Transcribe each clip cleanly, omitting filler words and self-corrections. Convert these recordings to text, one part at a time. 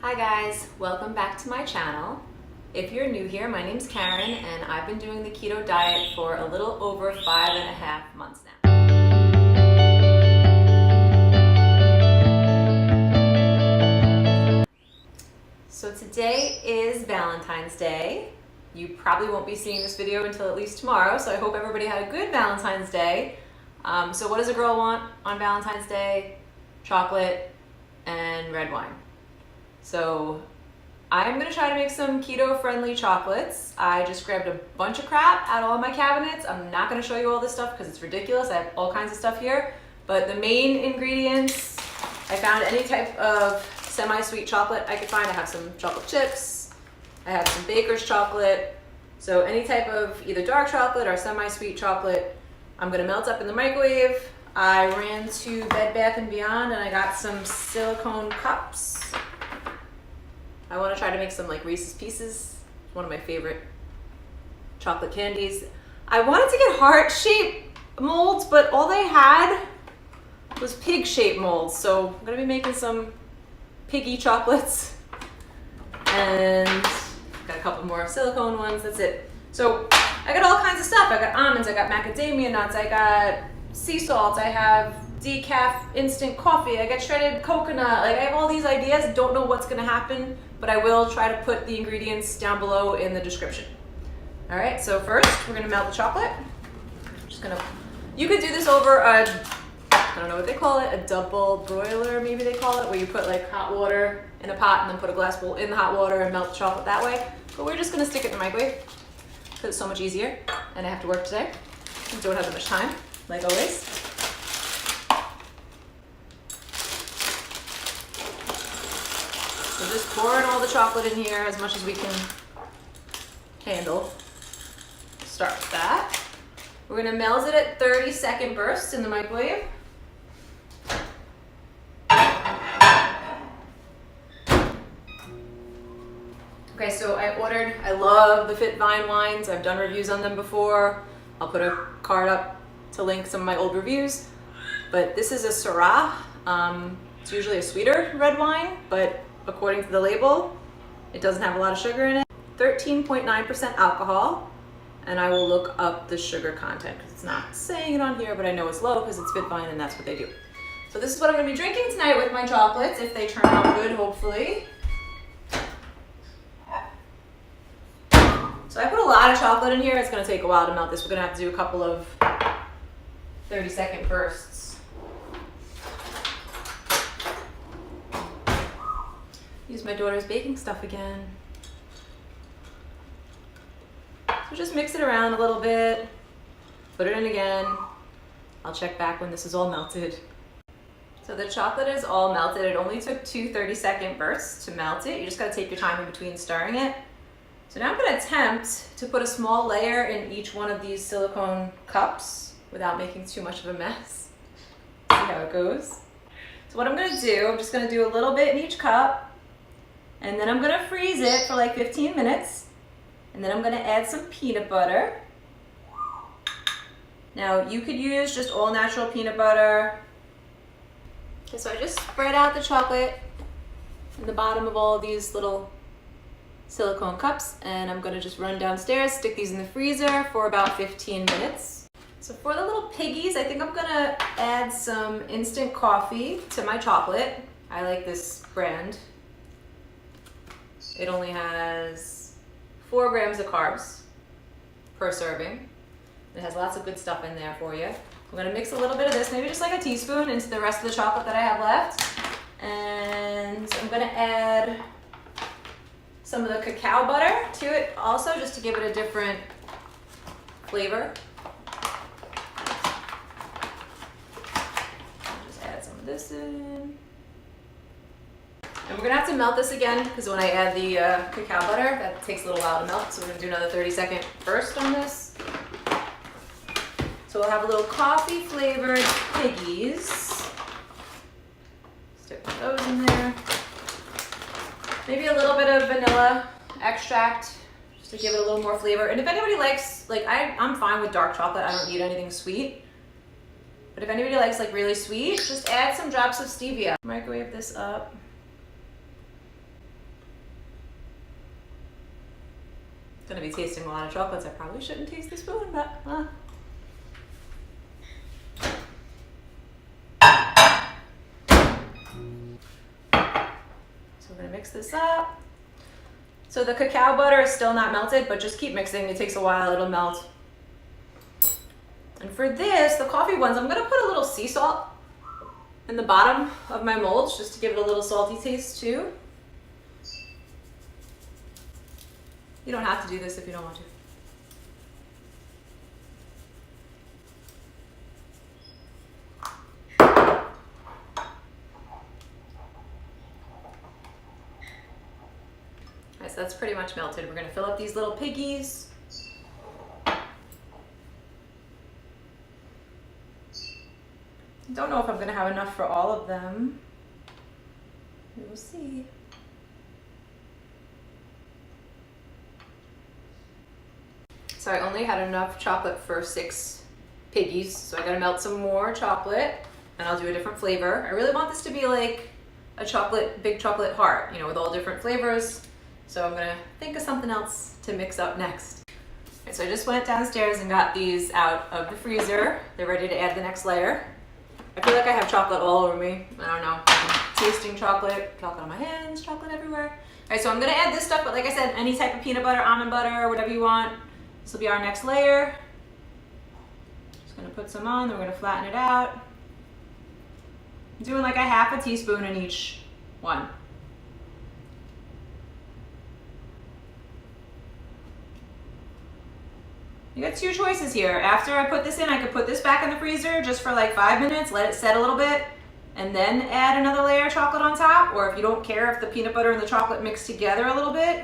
Hi guys, welcome back to my channel. If you're new here, my name's Karen and I've been doing the keto diet for a little over 5.5 months now. So today is Valentine's Day. You probably won't be seeing this video until at least tomorrow, so I hope everybody had a good Valentine's Day. So what does a girl want on Valentine's Day? Chocolate and red wine. So I'm gonna try to make some keto-friendly chocolates. I just grabbed a bunch of crap out of all my cabinets. I'm not gonna show you all this stuff because it's ridiculous. I have all kinds of stuff here, but the main ingredients, I found any type of semi-sweet chocolate I could find. I have some chocolate chips, I have some baker's chocolate, so any type of either dark chocolate or semi-sweet chocolate, I'm gonna melt up in the microwave. I ran to Bed Bath & Beyond and I got some silicone cups. I want to try to make some like Reese's Pieces, one of my favorite chocolate candies. I wanted to get heart-shaped molds, but all they had was pig-shaped molds. So I'm going to be making some piggy chocolates. And got a couple more silicone ones, that's it. So I got all kinds of stuff. I got almonds, I got macadamia nuts, I got sea salt, I have decaf instant coffee, I got shredded coconut. Like I have all these ideas, don't know what's gonna happen, but I will try to put the ingredients down below in the description. All right, so first we're gonna melt the chocolate. You could do this over a, I don't know what they call it, a double broiler maybe they call it, where you put like hot water in a pot and then put a glass bowl in the hot water and melt the chocolate that way. But we're just gonna stick it in the microwave because it's so much easier and I have to work today and don't have that much time, like always. So just pouring all the chocolate in here as much as we can handle. Start with that. We're gonna melt it at 30-second bursts in the microwave. Okay, so I love the Fit Vine wines. I've done reviews on them before. I'll put a card up to link some of my old reviews. But this is a Syrah. It's usually a sweeter red wine, but according to the label, it doesn't have a lot of sugar in it. 13.9% alcohol, and I will look up the sugar content because it's not saying it on here, but I know it's low because it's Fit Vine and that's what they do. So this is what I'm gonna be drinking tonight with my chocolates, if they turn out good, hopefully. So I put a lot of chocolate in here. It's gonna take a while to melt this. We're gonna have to do a couple of 30-second bursts. Use my daughter's baking stuff again. So just mix it around a little bit, put it in again. I'll check back when this is all melted. So the chocolate is all melted. It only took 2 30-second bursts to melt it. You just gotta take your time in between stirring it. So now I'm gonna attempt to put a small layer in each one of these silicone cups without making too much of a mess. See how it goes. So what I'm gonna do, I'm just gonna do a little bit in each cup, and then I'm gonna freeze it for like 15 minutes. And then I'm gonna add some peanut butter. Now you could use just all natural peanut butter. Okay, so I just spread out the chocolate in the bottom of all of these little silicone cups, and I'm gonna just run downstairs, stick these in the freezer for about 15 minutes. So for the little piggies, I think I'm gonna add some instant coffee to my chocolate. I like this brand. It only has 4 grams of carbs per serving. It has lots of good stuff in there for you. I'm gonna mix a little bit of this, maybe just like a teaspoon, into the rest of the chocolate that I have left. And I'm gonna add some of the cacao butter to it also, just to give it a different flavor. Just add some of this in. And we're gonna have to melt this again because when I add the cacao butter, that takes a little while to melt. So we're gonna do another 30-second burst on this. So we'll have a little coffee flavored Piggies. Stick those in there. Maybe a little bit of vanilla extract just to give it a little more flavor. And if anybody likes, like I'm fine with dark chocolate. I don't need anything sweet. But if anybody likes like really sweet, just add some drops of stevia. Microwave this up. Gonna be tasting a lot of chocolates. I probably shouldn't taste the spoon, but So we're gonna mix this up. So the cacao butter is still not melted, but just keep mixing. It takes a while, it'll melt. And for this, the coffee ones, I'm gonna put a little sea salt in the bottom of my molds just to give it a little salty taste too. You don't have to do this if you don't want to. Alright, so that's pretty much melted. We're gonna fill up these little piggies. Don't know if I'm gonna have enough for all of them. We will see. So I only had enough chocolate for 6 piggies, so I gotta melt some more chocolate and I'll do a different flavor. I really want this to be like a big chocolate heart, you know, with all different flavors. So I'm gonna think of something else to mix up next. Okay, so I just went downstairs and got these out of the freezer. They're ready to add the next layer. I feel like I have chocolate all over me. I don't know. I'm tasting chocolate on my hands, chocolate everywhere. All right, so I'm gonna add this stuff, but like I said, any type of peanut butter, almond butter, whatever you want. This will be our next layer. Just gonna put some on, then we're gonna flatten it out. I'm doing like a half a teaspoon in each one. You got 2 choices here. After I put this in, I could put this back in the freezer just for like 5 minutes, let it set a little bit, and then add another layer of chocolate on top. Or if you don't care if the peanut butter and the chocolate mix together a little bit,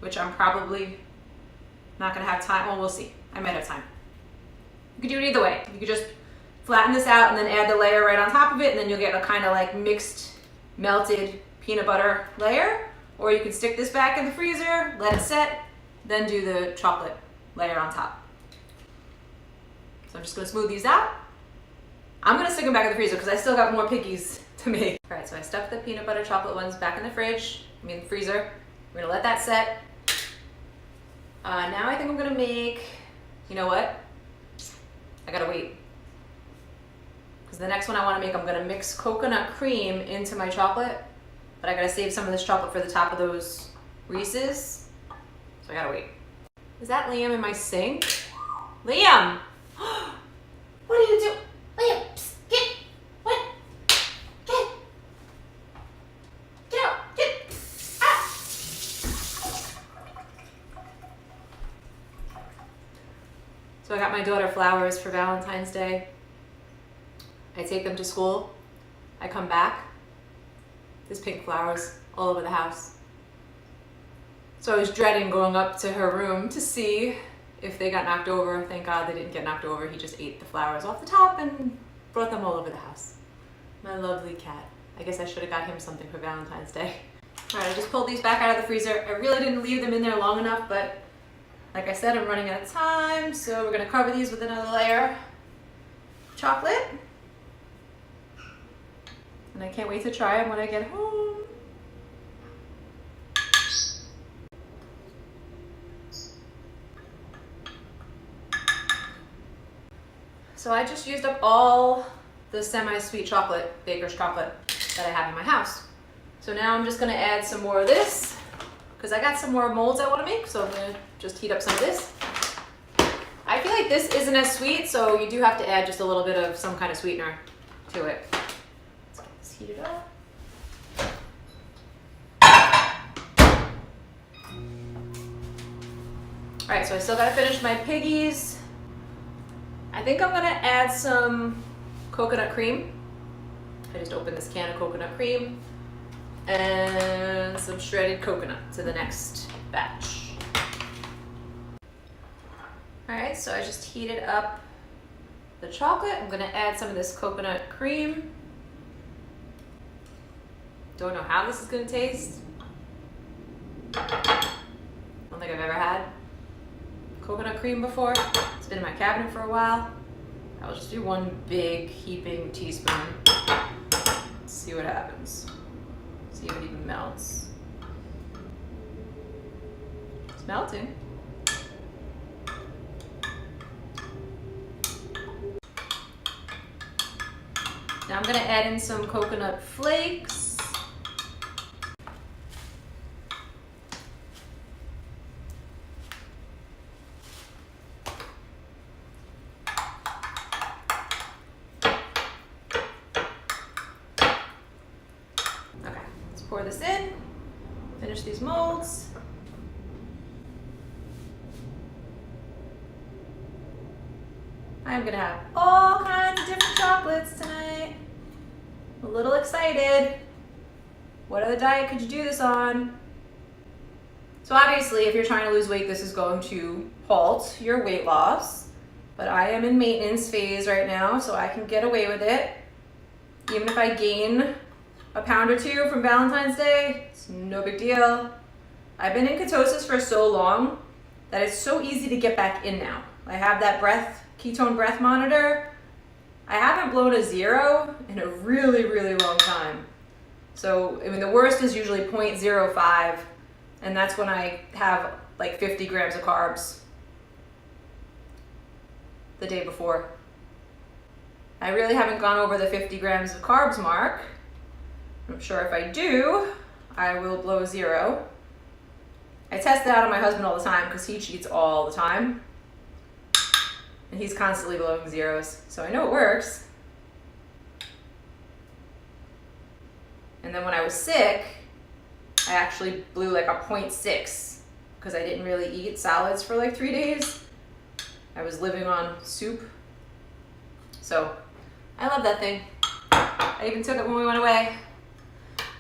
which I'm probably not gonna have time. Well, we'll see. I might have time. You could do it either way. You could just flatten this out and then add the layer right on top of it, and then you'll get a kind of like mixed, melted peanut butter layer. Or you could stick this back in the freezer, let it set, then do the chocolate layer on top. So I'm just gonna smooth these out. I'm gonna stick them back in the freezer because I still got more piggies to make. All right, so I stuffed the peanut butter chocolate ones back in the the freezer. We're gonna let that set. Now I think I'm gonna make, you know what? I gotta wait. Because the next one I wanna make, I'm gonna mix coconut cream into my chocolate, but I gotta save some of this chocolate for the top of those Reeses. So I gotta wait. Is that Liam in my sink? Liam! What are you doing? Liam, psst, get! What? Get! Get out! Get! Ah! So I got my daughter flowers for Valentine's Day. I take them to school. I come back. There's pink flowers all over the house. So I was dreading going up to her room to see if they got knocked over. Thank God they didn't get knocked over. He just ate the flowers off the top and brought them all over the house. My lovely cat. I guess I should have got him something for Valentine's Day. All right, I just pulled these back out of the freezer. I really didn't leave them in there long enough, but like I said, I'm running out of time. So we're gonna cover these with another layer of chocolate. And I can't wait to try them when I get home. So I just used up all the semi-sweet chocolate, baker's chocolate, that I have in my house. So now I'm just gonna add some more of this, because I got some more molds I wanna make, so I'm gonna just heat up some of this. I feel like this isn't as sweet, so you do have to add just a little bit of some kind of sweetener to it. Let's get this heated up. All right, so I still gotta finish my Piggies. I think I'm gonna add some coconut cream. I just opened this can of coconut cream and some shredded coconut to the next batch. All right, so I just heated up the chocolate. I'm gonna add some of this coconut cream. Don't know how this is gonna taste. Don't think I've ever had coconut cream before. It's been in my cabinet for a while. I'll just do one big heaping teaspoon. Let's see what happens. See if it even melts. It's melting. Now I'm gonna add in some coconut flakes. Okay, let's pour this in, finish these molds. I'm gonna have all kinds of different chocolates tonight. I'm a little excited. What other diet could you do this on? So obviously, if you're trying to lose weight, this is going to halt your weight loss. But I am in maintenance phase right now, so I can get away with it. Even if I gain a pound or two from Valentine's Day, it's no big deal. I've been in ketosis for so long that it's so easy to get back in now. I have that ketone breath monitor. I haven't blown a 0 in a really, really long time. So, I mean, the worst is usually 0.05, and that's when I have like 50 grams of carbs the day before. I really haven't gone over the 50 grams of carbs mark. I'm sure if I do, I will blow a 0. I test it out on my husband all the time because he cheats all the time. And he's constantly blowing 0s, so I know it works. And then when I was sick, I actually blew like a 0.6 because I didn't really eat salads for like 3 days. I was living on soup. So I love that thing. I even took it when we went away.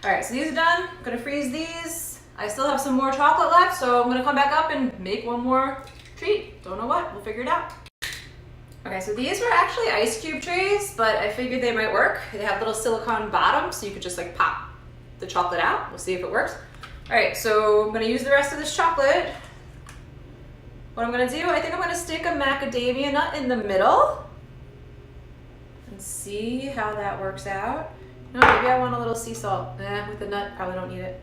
All right, so these are done. I'm gonna freeze these. I still have some more chocolate left, so I'm gonna come back up and make one more treat. Don't know what, we'll figure it out. Okay, so these were actually ice cube trays, but I figured they might work. They have little silicone bottoms, so you could just like pop the chocolate out. We'll see if it works. All right, so I'm gonna use the rest of this chocolate. What I'm gonna do, I think I'm gonna stick a macadamia nut in the middle and see how that works out. No, maybe I want a little sea salt. With the nut, probably don't need it.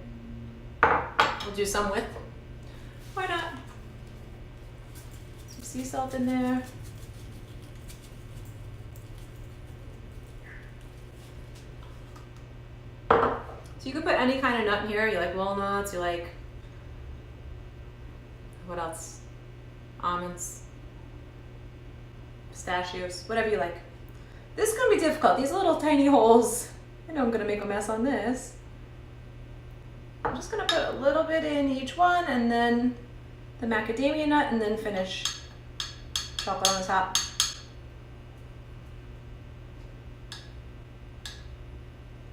We'll do some with. Why not? Some sea salt in there. So you could put any kind of nut in here. You like walnuts, you like, what else? Almonds, pistachios, whatever you like. This is gonna be difficult. These little tiny holes, I know I'm gonna make a mess on this. I'm just gonna put a little bit in each one and then the macadamia nut and then finish chocolate on the top.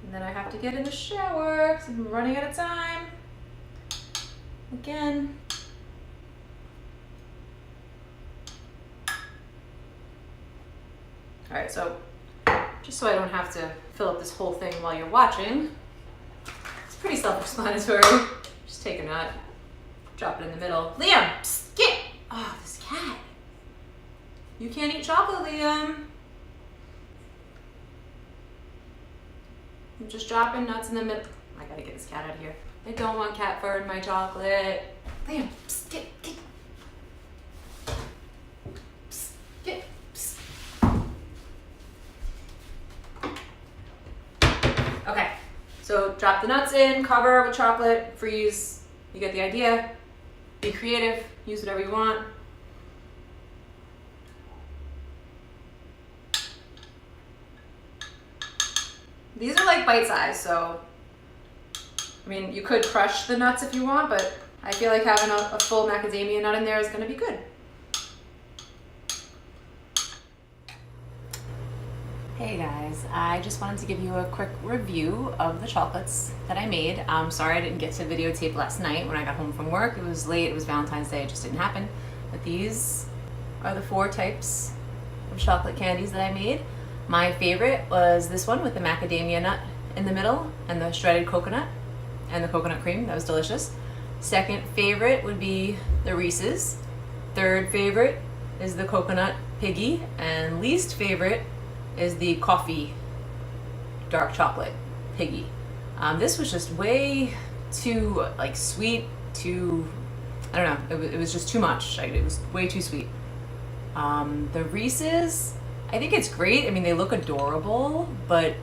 And then I have to get in the shower because I'm running out of time. Again. All right, so just so I don't have to fill up this whole thing while you're watching, it's pretty self-explanatory. Just take a nut, drop it in the middle. Liam, psst, get! Oh, this cat. You can't eat chocolate, Liam. I'm just dropping nuts in the middle. I gotta get this cat out of here. I don't want cat fur in my chocolate. Liam, psst, get. Psst, get, psst. Okay, so drop the nuts in, cover with chocolate, freeze. You get the idea. Be creative, use whatever you want. These are like bite-sized, so I mean, you could crush the nuts if you want, but I feel like having a full macadamia nut in there is gonna be good. Hey guys, I just wanted to give you a quick review of the chocolates that I made. I'm sorry I didn't get to videotape last night when I got home from work. It was late, it was Valentine's Day, it just didn't happen. But these are the 4 types of chocolate candies that I made. My favorite was this one with the macadamia nut in the middle and the shredded coconut and the coconut cream. That was delicious. Second favorite would be the Reeses. Third favorite is the coconut Piggy. And least favorite is the coffee dark chocolate Piggy. This was just way too like sweet, too, I don't know, it was just too much. It was way too sweet. The Reeses, I think it's great. I mean, they look adorable, but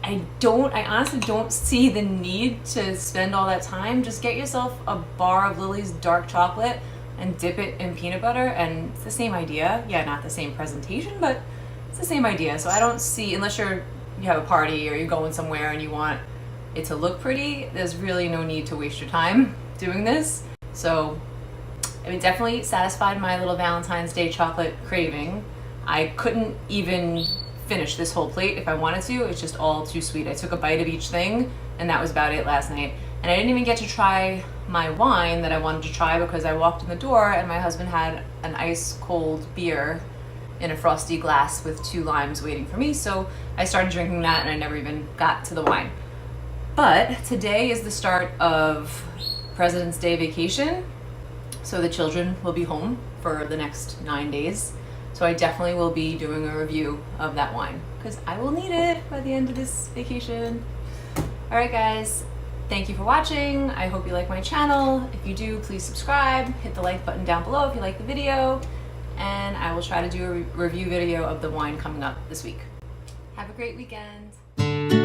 I honestly don't see the need to spend all that time. Just get yourself a bar of Lily's dark chocolate and dip it in peanut butter, and it's the same idea. Yeah, not the same presentation, but it's the same idea. So I don't see, unless you have a party or you're going somewhere and you want it to look pretty, there's really no need to waste your time doing this. So I mean, definitely satisfied my little Valentine's Day chocolate craving. I couldn't even finish this whole plate if I wanted to. It's just all too sweet. I took a bite of each thing and that was about it last night. And I didn't even get to try my wine that I wanted to try because I walked in the door and my husband had an ice cold beer in a frosty glass with 2 limes waiting for me. So I started drinking that and I never even got to the wine. But today is the start of President's Day vacation. So the children will be home for the next 9 days. So I definitely will be doing a review of that wine because I will need it by the end of this vacation. All right, guys. Thank you for watching. I hope you like my channel. If you do, please subscribe. Hit the like button down below if you like the video. And I will try to do a review video of the wine coming up this week. Have a great weekend.